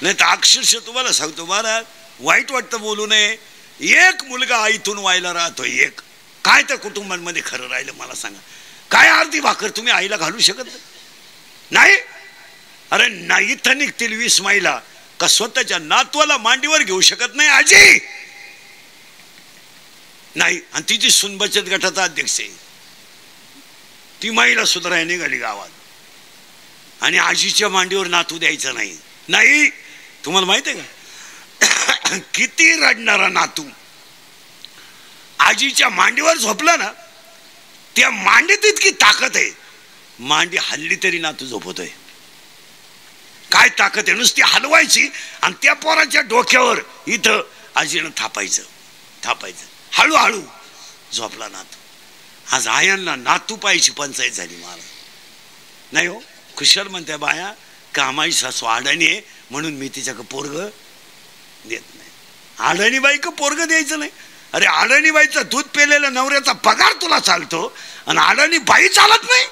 नाही तर अक्षरशः तुम्हाला सांगतो महाराज, वाईट वाटतं बोलू नये, एक मुलगा आईतून व्हायला राहतोय एक. काय त्या कुटुंबांमध्ये खरं राहिलं मला सांगा? काय अर्धी भाकर तुम्ही आईला घालू शकत नाही? अरे नाही, इथं निघतील 20 महिला का स्वतःच्या नातवाला मांडीवर घेऊ शकत नाही आजी नाही. आणि तिची सून बचत गटाचा अध्यक्ष आहे, ती महिला सुधाराय निघाली गावात, आणि आजीच्या मांडीवर नातू द्यायचं नाही. नाही, तुम्हाला माहित आहे का किती रडणारा नातू आजीच्या मांडीवर झोपला ना, त्या मांडीत इतकी ताकद आहे, मांडी हल्ली तरी नातू झोपतोय. काय ताकद आहे, नुसती हलवायची आणि त्या पोराच्या डोक्यावर इथं आजीनं थापायचं थापायचं, हळूहळू झोपला नातू. आज आयांना नातू पाहायची पंचायत झाली मला. नाही हो, कुशल म्हणते बाया कामाई सासू अडाणी आहे म्हणून मी तिच्याकडे पोरग देत नाही. अडाणी बाई का पोरग द्यायचं नाही? अरे अडाणी बाईचा दूध पेलेल्या नवऱ्याचा पगार तुला चालतो आणि अडाणी बाई चालत नाही.